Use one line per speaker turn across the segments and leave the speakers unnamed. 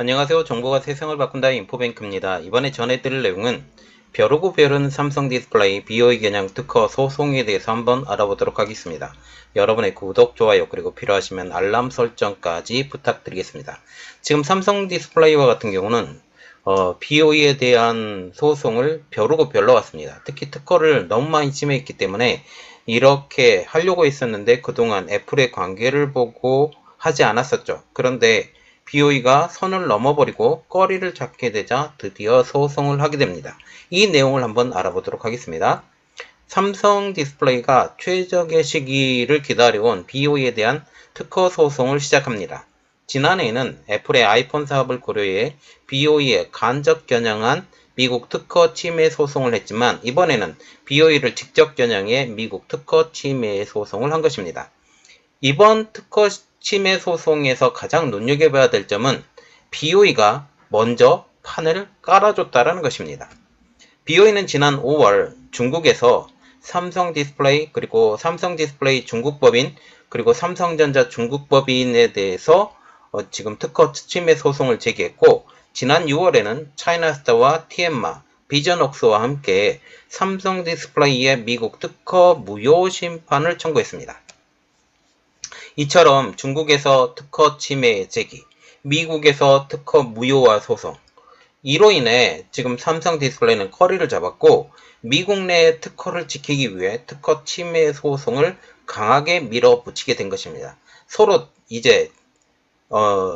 안녕하세요. 정보가 세상을 바꾼다 인포뱅크입니다. 이번에 전해드릴 내용은 벼르고 벼른 삼성 디스플레이 BOE 겨냥 특허 소송에 대해서 한번 알아보도록 하겠습니다. 여러분의 구독, 좋아요, 그리고 필요하시면 알람 설정까지 부탁드리겠습니다. 지금 삼성 디스플레이와 같은 경우는 BOE에 대한 소송을 벼르고 벼러왔습니다. 특히 특허를 너무 많이 침해했기 때문에 이렇게 하려고 했었는데 그동안 애플의 관계를 보고 하지 않았었죠. 그런데 BOE가 선을 넘어버리고 꺼리를 잡게 되자 드디어 소송을 하게 됩니다. 이 내용을 한번 알아보도록 하겠습니다. 삼성 디스플레이가 최적의 시기를 기다려온 BOE에 대한 특허 소송을 시작합니다. 지난해에는 애플의 아이폰 사업을 고려해 BOE에 간접 겨냥한 미국 특허 침해 소송을 했지만 이번에는 BOE를 직접 겨냥해 미국 특허 침해 소송을 한 것입니다. 이번 특허 침해 소송에서 가장 눈여겨봐야 될 점은 BOE가 먼저 판을 깔아줬다는 것입니다. BOE는 지난 5월 중국에서 삼성 디스플레이 그리고 삼성 디스플레이 중국법인 그리고 삼성전자 중국법인에 대해서 지금 특허 침해 소송을 제기했고 지난 6월에는 차이나스타와 티엠마, 비전웍스와 함께 삼성 디스플레이의 미국 특허 무효 심판을 청구했습니다. 이처럼 중국에서 특허 침해 제기, 미국에서 특허 무효화 소송, 이로 인해 지금 삼성 디스플레이는 커리를 잡았고 미국 내 특허를 지키기 위해 특허 침해 소송을 강하게 밀어붙이게 된 것입니다. 서로 이제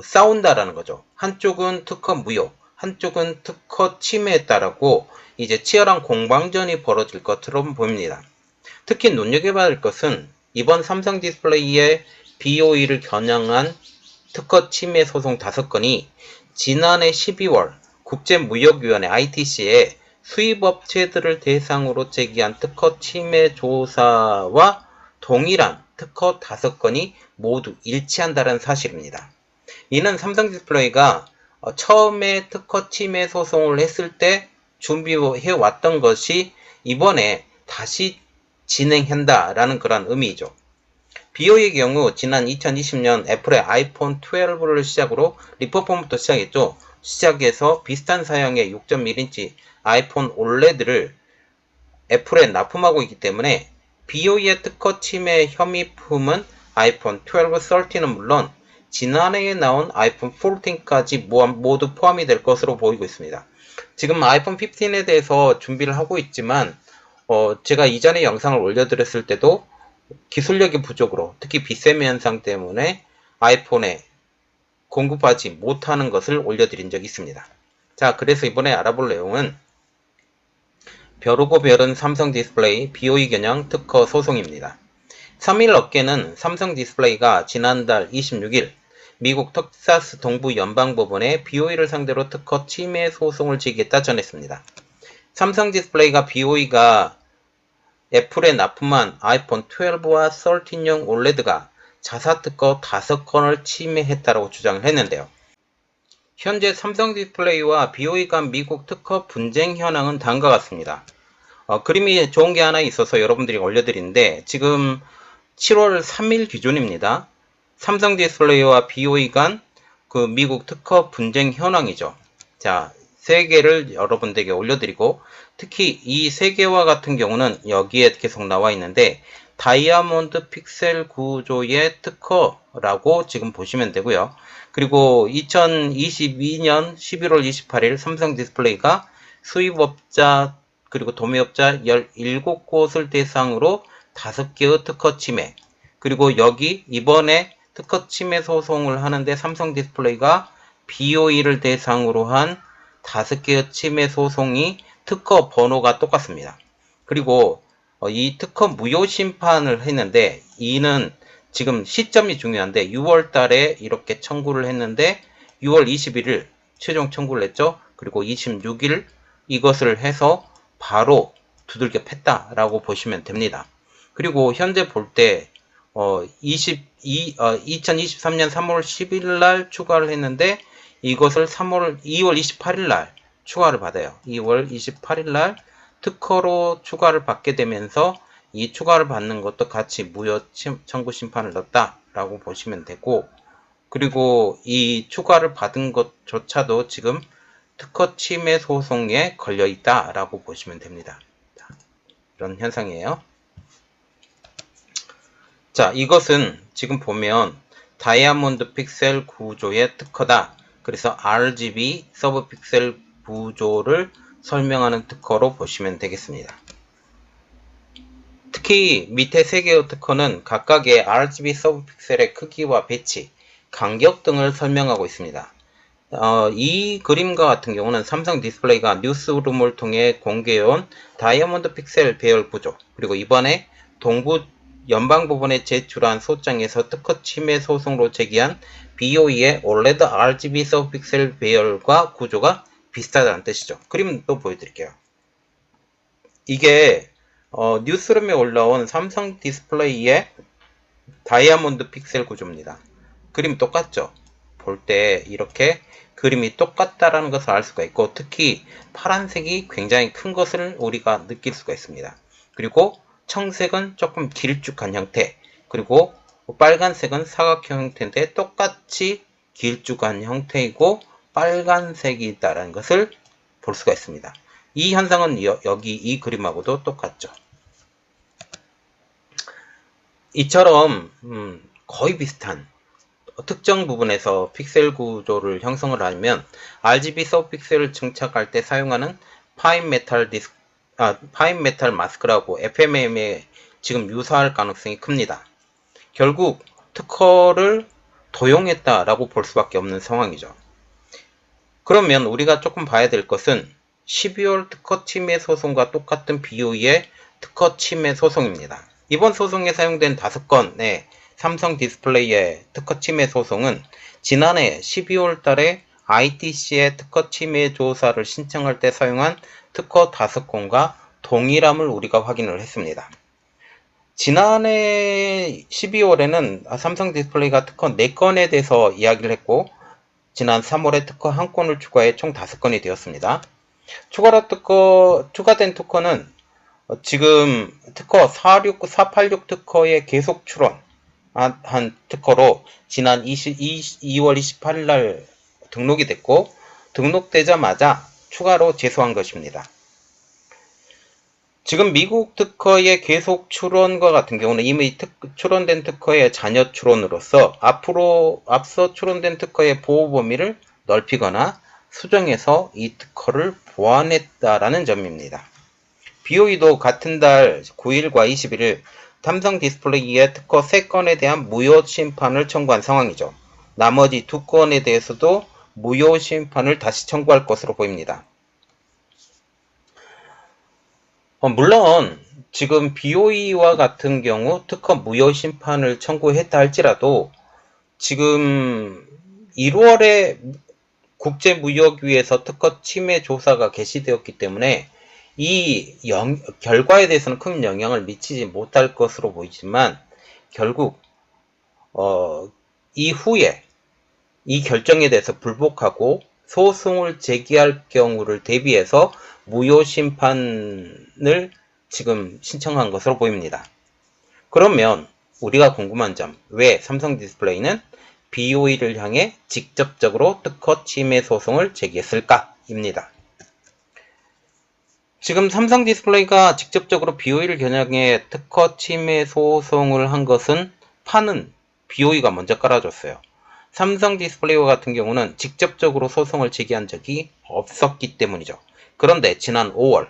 싸운다라는 거죠. 한쪽은 특허 무효, 한쪽은 특허 침해했다라고 이제 치열한 공방전이 벌어질 것처럼 보입니다. 특히 눈여겨봐야 할 것은 이번 삼성 디스플레이의 BOE를 겨냥한 특허 침해 소송 5건이 지난해 12월 국제무역위원회 ITC에 수입업체들을 대상으로 제기한 특허 침해 조사와 동일한 특허 5건이 모두 일치한다는 사실입니다. 이는 삼성 디스플레이가 처음에 특허 침해 소송을 했을 때 준비해왔던 것이 이번에 다시 진행한다라는 그런 의미이죠. BOE의 경우 지난 2020년 애플의 아이폰 12를 시작으로 리퍼폰부터 시작했죠. 시작해서 비슷한 사양의 6.1인치 아이폰 올레드를 애플에 납품하고 있기 때문에 BOE의 특허 침해 혐의품은 아이폰 12, 13은 물론 지난해에 나온 아이폰 14까지 모두 포함이 될 것으로 보이고 있습니다. 지금 아이폰 15에 대해서 준비를 하고 있지만 제가 이전에 영상을 올려드렸을 때도 기술력의 부족으로 특히 비세미 현상 때문에 아이폰에 공급하지 못하는 것을 올려드린 적이 있습니다. 자, 그래서 이번에 알아볼 내용은 벼르고 벼른 삼성 디스플레이 BOE 겨냥 특허 소송입니다. 3일 업계는 삼성 디스플레이가 지난달 26일 미국 텍사스 동부 연방법원에 BOE를 상대로 특허 침해 소송을 제기했다 전했습니다. 삼성 디스플레이가 BOE가 애플에 납품한 아이폰 12와 13용 올레드가 자사특허 5건을 침해했다고 주장을 했는데요. 현재 삼성 디스플레이와 BOE 간 미국 특허 분쟁 현황은 다음과 같습니다. 그림이 좋은 게 하나 있어서 여러분들이 올려드리는데 지금 7월 3일 기준입니다. 삼성 디스플레이와 BOE 간 그 미국 특허 분쟁 현황이죠. 자, 3개를 여러분들에게 올려드리고 특히 이 3개와 같은 경우는 여기에 계속 나와 있는데 다이아몬드 픽셀 구조의 특허라고 지금 보시면 되고요. 그리고 2022년 11월 28일 삼성 디스플레이가 수입업자 그리고 도매업자 17곳을 대상으로 5개의 특허 침해 그리고 여기 이번에 특허 침해 소송을 하는데 삼성 디스플레이가 BOE를 대상으로 한 5개의 침해 소송이 특허 번호가 똑같습니다. 그리고 이 특허 무효 심판을 했는데 이는 지금 시점이 중요한데 6월 달에 이렇게 청구를 했는데 6월 21일 최종 청구를 했죠. 그리고 26일 이것을 해서 바로 두들겨 팼다라고 보시면 됩니다. 그리고 현재 볼 때 2023년 3월 10일 날 추가를 했는데 이것을 2월 28일 날 추가를 받아요. 2월 28일 날 특허로 추가를 받게 되면서 이 추가를 받는 것도 같이 무효 청구 심판을 넣었다라고 보시면 되고 그리고 이 추가를 받은 것조차도 지금 특허 침해 소송에 걸려 있다라고 보시면 됩니다. 이런 현상이에요. 자, 이것은 지금 보면 다이아몬드 픽셀 구조의 특허다. 그래서 RGB 서브 픽셀 구조를 설명하는 특허로 보시면 되겠습니다. 특히 밑에 3개의 특허는 각각의 RGB 서브 픽셀의 크기와 배치, 간격 등을 설명하고 있습니다. 이 그림과 같은 경우는 삼성 디스플레이가 뉴스룸을 통해 공개해온 다이아몬드 픽셀 배열 구조, 그리고 이번에 동부 연방 법원에 제출한 소장에서 특허 침해 소송으로 제기한 BOE의 OLED RGB 서브 픽셀 배열과 구조가 비슷하다는 뜻이죠. 그림 또 보여드릴게요. 이게 뉴스룸에 올라온 삼성 디스플레이의 다이아몬드 픽셀 구조입니다. 그림 똑같죠? 볼 때 이렇게 그림이 똑같다라는 것을 알 수가 있고, 특히 파란색이 굉장히 큰 것을 우리가 느낄 수가 있습니다. 그리고 청색은 조금 길쭉한 형태, 그리고 빨간색은 사각형 형태인데 똑같이 길쭉한 형태이고 빨간색이다라는 것을 볼 수가 있습니다. 이 현상은 여기 이 그림하고도 똑같죠. 이처럼 거의 비슷한 특정 부분에서 픽셀 구조를 형성을 하면 RGB 서브 픽셀을 증착할 때 사용하는 파인 메탈 마스크라고 FMM에 지금 유사할 가능성이 큽니다. 결국 특허를 도용했다라고 볼 수밖에 없는 상황이죠. 그러면 우리가 조금 봐야 될 것은 12월 특허 침해 소송과 똑같은 BOE의 특허 침해 소송입니다. 이번 소송에 사용된 5건의 삼성 디스플레이의 특허 침해 소송은 지난해 12월 달에 ITC의 특허 침해 조사를 신청할 때 사용한 특허 5건과 동일함을 우리가 확인을 했습니다. 지난해 12월에는 삼성 디스플레이가 특허 4건에 대해서 이야기를 했고, 지난 3월에 특허 1건을 추가해 총 5건이 되었습니다. 추가된 특허는 지금 특허 486 특허의 계속 출원 한 특허로 지난 2월 28일 날 등록이 됐고, 등록되자마자 추가로 제소한 것입니다. 지금 미국 특허의 계속 출원과 같은 경우는 이미 출원된 특허의 잔여 출원으로서 앞서 출원된 특허의 보호 범위를 넓히거나 수정해서 이 특허를 보완했다라는 점입니다. BOE도 같은 달 9일과 21일 삼성 디스플레이의 특허 3건에 대한 무효 심판을 청구한 상황이죠. 나머지 2건에 대해서도 무효 심판을 다시 청구할 것으로 보입니다. 물론 지금 BOE와 같은 경우 특허 무효 심판을 청구했다 할지라도 지금 1월에 국제무역위에서 특허 침해 조사가 개시되었기 때문에 이 결과에 대해서는 큰 영향을 미치지 못할 것으로 보이지만, 결국 이후에 이 결정에 대해서 불복하고 소송을 제기할 경우를 대비해서 무효 심판을 지금 신청한 것으로 보입니다. 그러면 우리가 궁금한 점, 왜 삼성 디스플레이는 BOE를 향해 직접적으로 특허 침해 소송을 제기했을까? 입니다. 지금 삼성 디스플레이가 직접적으로 BOE를 겨냥해 특허 침해 소송을 한 것은 판은 BOE가 먼저 깔아줬어요. 삼성 디스플레이와 같은 경우는 직접적으로 소송을 제기한 적이 없었기 때문이죠. 그런데 지난 5월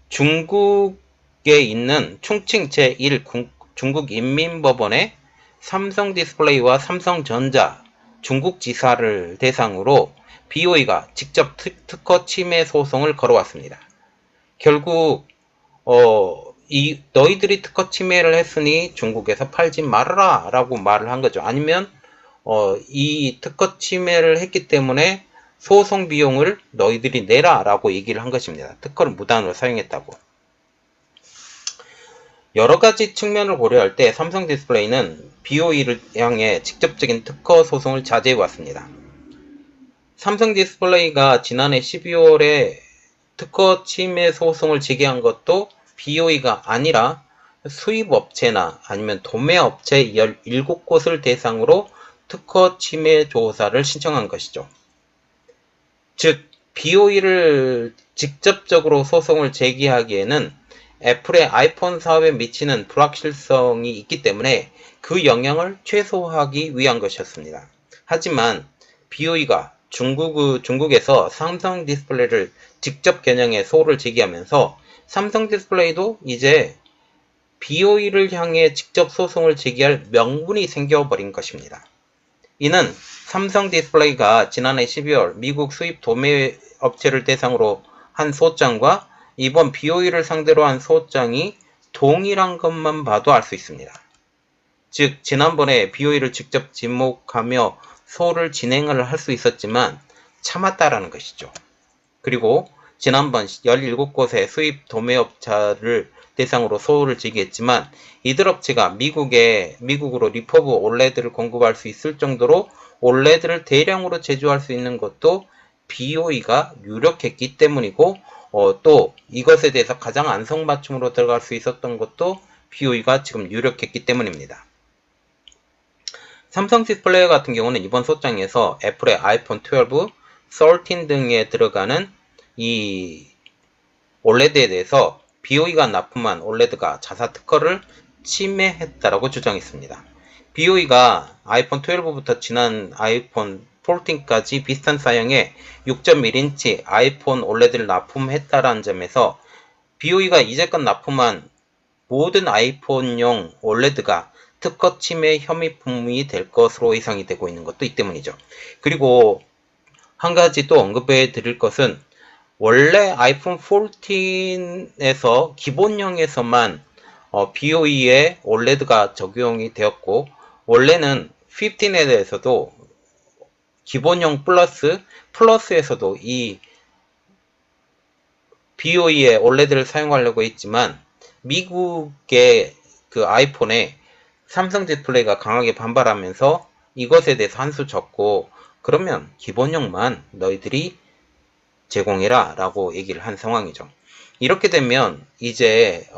중국에 있는 충칭 제1 중국인민법원에 삼성 디스플레이와 삼성전자 중국 지사를 대상으로 BOE가 직접 특허 침해 소송을 걸어왔습니다. 결국 너희들이 특허 침해를 했으니 중국에서 팔지 말아라 라고 말을 한 거죠. 아니면 이 특허 침해를 했기 때문에 소송 비용을 너희들이 내라 라고 얘기를 한 것입니다. 특허를 무단으로 사용했다고. 여러가지 측면을 고려할 때 삼성 디스플레이는 BOE를 향해 직접적인 특허 소송을 자제해왔습니다. 삼성 디스플레이가 지난해 12월에 특허 침해 소송을 제기한 것도 BOE가 아니라 수입업체나 아니면 도매업체 17곳을 대상으로 특허 침해 조사를 신청한 것이죠. 즉, BOE를 직접적으로 소송을 제기하기에는 애플의 아이폰 사업에 미치는 불확실성이 있기 때문에 그 영향을 최소화하기 위한 것이었습니다. 하지만 BOE가 중국에서 삼성 디스플레이를 직접 겨냥해 소를 제기하면서 삼성 디스플레이도 이제 BOE를 향해 직접 소송을 제기할 명분이 생겨버린 것입니다. 이는 삼성 디스플레이가 지난해 12월 미국 수입 도매 업체를 대상으로 한 소장과 이번 BOE를 상대로 한 소장이 동일한 것만 봐도 알 수 있습니다. 즉, 지난번에 BOE를 직접 지목하며 소를 진행을 할 수 있었지만 참았다라는 것이죠. 그리고 지난번 17곳의 수입 도매업자를 대상으로 소를 제기했지만 이들 업체가 미국으로 리퍼브 올레드를 공급할 수 있을 정도로 올레드를 대량으로 제조할 수 있는 것도 BOE가 유력했기 때문이고 또 이것에 대해서 가장 안성맞춤으로 들어갈 수 있었던 것도 BOE가 지금 유력했기 때문입니다. 삼성 디스플레이 같은 경우는 이번 소장에서 애플의 아이폰 12, 13 등에 들어가는 이 올레드에 대해서 BOE가 납품한 올레드가 자사 특허를 침해했다라고 주장했습니다. BOE가 아이폰 12부터 지난 아이폰 14까지 비슷한 사양의 6.1인치 아이폰 올레드를 납품했다라는 점에서 BOE가 이제껏 납품한 모든 아이폰용 올레드가 특허 침해 혐의품이 될 것으로 예상이 되고 있는 것도 이 때문이죠. 그리고 한 가지 또 언급해 드릴 것은 원래 아이폰 14에서 기본형에서만 BOE에 OLED가 적용이 되었고 원래는 15에 대해서도 기본형 플러스에서도 이 BOE에 OLED를 사용하려고 했지만 미국의 그 아이폰에 삼성 디스플레이가 강하게 반발하면서 이것에 대해서 한 수 졌고 그러면 기본형만 너희들이 제공해라 라고 얘기를 한 상황이죠. 이렇게 되면 이제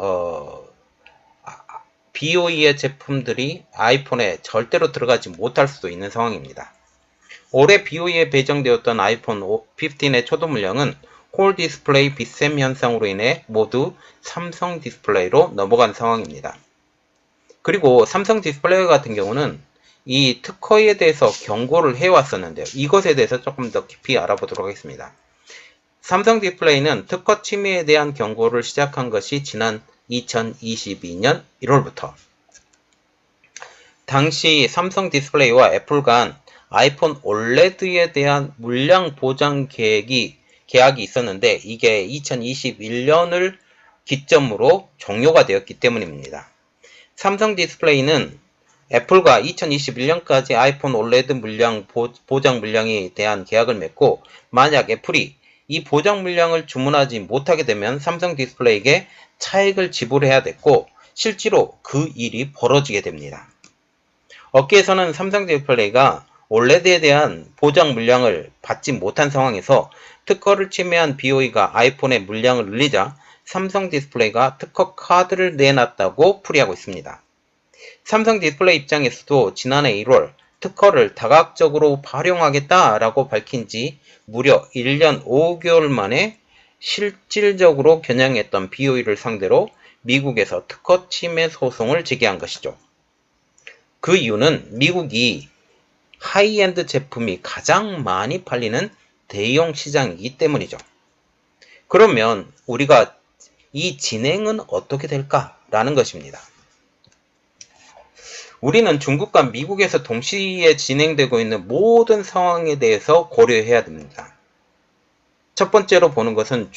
BOE의 제품들이 아이폰에 절대로 들어가지 못할 수도 있는 상황입니다. 올해 BOE에 배정되었던 아이폰 15의 초도 물량은 홀 디스플레이 빗셈 현상으로 인해 모두 삼성 디스플레이로 넘어간 상황입니다. 그리고 삼성 디스플레이 같은 경우는 이 특허에 대해서 경고를 해왔었는데요. 이것에 대해서 조금 더 깊이 알아보도록 하겠습니다. 삼성 디스플레이는 특허 침해에 대한 경고를 시작한 것이 지난 2022년 1월부터 당시 삼성 디스플레이와 애플 간 아이폰 올레드에 대한 물량 보장 계약이 있었는데 이게 2021년을 기점으로 종료가 되었기 때문입니다. 삼성 디스플레이는 애플과 2021년까지 아이폰 올레드 물량 보장 물량에 대한 계약을 맺고 만약 애플이 이 보장 물량을 주문하지 못하게 되면 삼성 디스플레이에게 차액을 지불해야 됐고 실제로 그 일이 벌어지게 됩니다. 업계에서는 삼성 디스플레이가 올레드에 대한 보장 물량을 받지 못한 상황에서 특허를 침해한 BOE가 아이폰에 물량을 늘리자 삼성 디스플레이가 특허 카드를 내놨다고 풀이하고 있습니다. 삼성 디스플레이 입장에서도 지난해 1월 특허를 다각적으로 활용하겠다라고 밝힌 지 무려 1년 5개월 만에 실질적으로 겨냥했던 BOE를 상대로 미국에서 특허 침해 소송을 제기한 것이죠. 그 이유는 미국이 하이엔드 제품이 가장 많이 팔리는 대형 시장이기 때문이죠. 그러면 우리가 이 진행은 어떻게 될까라는 것입니다. 우리는 중국과 미국에서 동시에 진행되고 있는 모든 상황에 대해서 고려해야 됩니다. 첫 번째로 보는 것은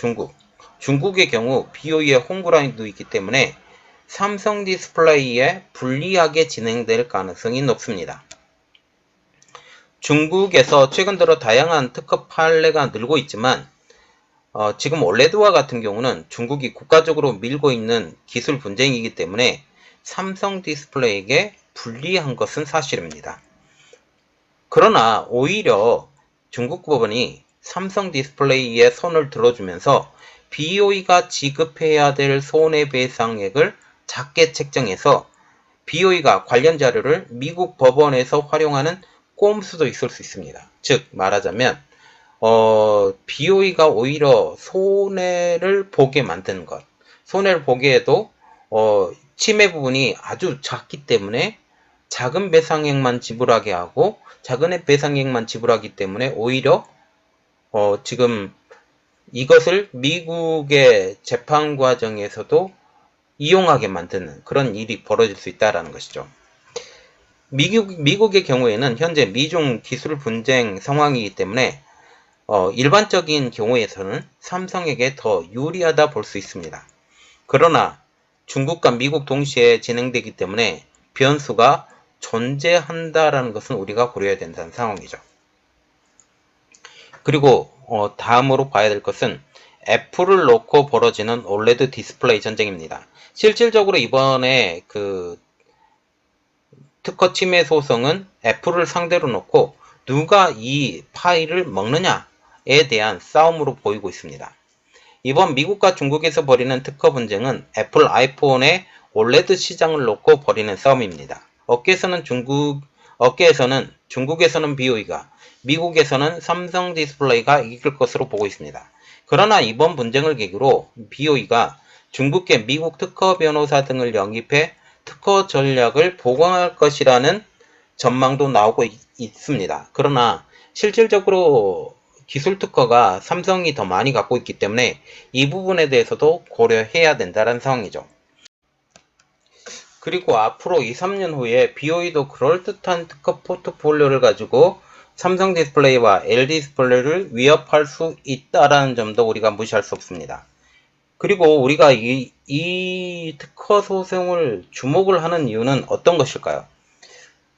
중국의 경우 BOE의 홍보라인도 있기 때문에 삼성 디스플레이에 불리하게 진행될 가능성이 높습니다. 중국에서 최근 들어 다양한 특허 판례가 늘고 있지만 지금 올레드와 같은 경우는 중국이 국가적으로 밀고 있는 기술 분쟁이기 때문에 삼성 디스플레이에게 불리한 것은 사실입니다. 그러나 오히려 중국 법원이 삼성 디스플레이의 손을 들어주면서 BOE가 지급해야 될 손해배상액을 작게 책정해서 BOE가 관련 자료를 미국 법원에서 활용하는 꼼수도 있을 수 있습니다. 즉 말하자면 BOE가 오히려 손해를 보게 만드는 것. 손해를 보게 해도 침해 부분이 아주 작기 때문에 작은 배상액만 지불하게 하고 작은 배상액만 지불하기 때문에 오히려 지금 이것을 미국의 재판 과정에서도 이용하게 만드는 그런 일이 벌어질 수 있다는 것이죠. 미국의 경우에는 현재 미중 기술 분쟁 상황이기 때문에 일반적인 경우에서는 삼성에게 더 유리하다 볼 수 있습니다. 그러나 중국과 미국 동시에 진행되기 때문에 변수가 존재한다라는 것은 우리가 고려해야 된다는 상황이죠. 그리고 다음으로 봐야 될 것은 애플을 놓고 벌어지는 올레드 디스플레이 전쟁입니다. 실질적으로 이번에 그 특허 침해 소송은 애플을 상대로 놓고 누가 이 파일을 먹느냐에 대한 싸움으로 보이고 있습니다. 이번 미국과 중국에서 벌이는 특허 분쟁은 애플 아이폰의 올레드 시장을 놓고 벌이는 싸움입니다. 업계에서는 중국에서는 BOE가, 미국에서는 삼성 디스플레이가 이길 것으로 보고 있습니다. 그러나 이번 분쟁을 계기로 BOE가 중국계 미국 특허 변호사 등을 영입해 특허 전략을 보강할 것이라는 전망도 나오고 있습니다. 그러나 실질적으로 기술 특허가 삼성이 더 많이 갖고 있기 때문에 이 부분에 대해서도 고려해야 된다는 상황이죠. 그리고 앞으로 2, 3년 후에 BOE도 그럴듯한 특허 포트폴리오를 가지고 삼성 디스플레이와 LG 디스플레이를 위협할 수 있다는 점도 우리가 무시할 수 없습니다. 그리고 우리가 이 특허 소송을 주목을 하는 이유는 어떤 것일까요?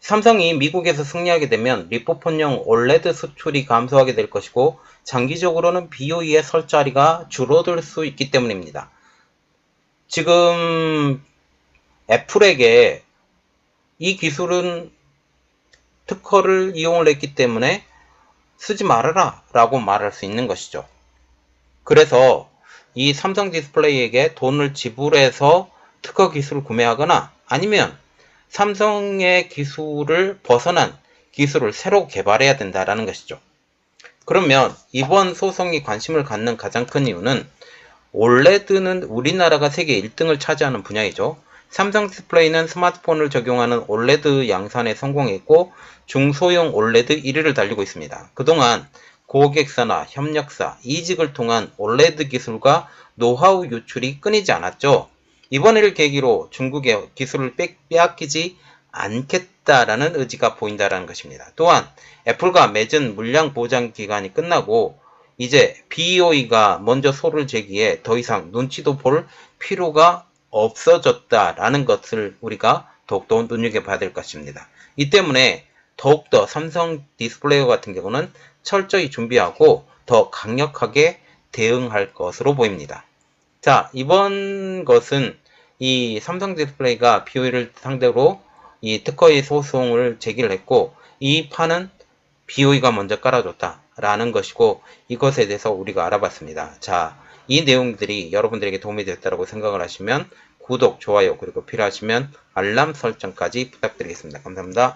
삼성이 미국에서 승리하게 되면 리포폰용 올레드 수출이 감소하게 될 것이고 장기적으로는 BOE의 설 자리가 줄어들 수 있기 때문입니다. 지금 애플에게 이 기술은 특허를 이용을 했기 때문에 쓰지 말아라 라고 말할 수 있는 것이죠. 그래서 이 삼성 디스플레이에게 돈을 지불해서 특허 기술을 구매하거나 아니면 삼성의 기술을 벗어난 기술을 새로 개발해야 된다라는 것이죠. 그러면 이번 소송이 관심을 갖는 가장 큰 이유는 올레드는 우리나라가 세계 1등을 차지하는 분야이죠. 삼성 디스플레이는 스마트폰을 적용하는 올레드 양산에 성공했고 중소형 올레드 1위를 달리고 있습니다. 그동안 고객사나 협력사, 이직을 통한 올레드 기술과 노하우 유출이 끊이지 않았죠. 이번 일을 계기로 중국의 기술을 빼앗기지 않겠다라는 의지가 보인다는 것입니다. 또한 애플과 맺은 물량 보장 기간이 끝나고 이제 BOE가 먼저 소를 제기해 더 이상 눈치도 볼 필요가 없어졌다라는 것을 우리가 더욱더 눈여겨봐야 될 것입니다. 이 때문에 더욱더 삼성 디스플레이 같은 경우는 철저히 준비하고 더 강력하게 대응할 것으로 보입니다. 자, 이번 것은 이 삼성 디스플레이가 BOE를 상대로 이 특허의 소송을 제기를 했고 이 판은 BOE가 먼저 깔아줬다라는 것이고 이것에 대해서 우리가 알아봤습니다. 자, 이 내용들이 여러분들에게 도움이 됐다고 생각을 하시면 구독, 좋아요, 그리고 필요하시면 알람 설정까지 부탁드리겠습니다. 감사합니다.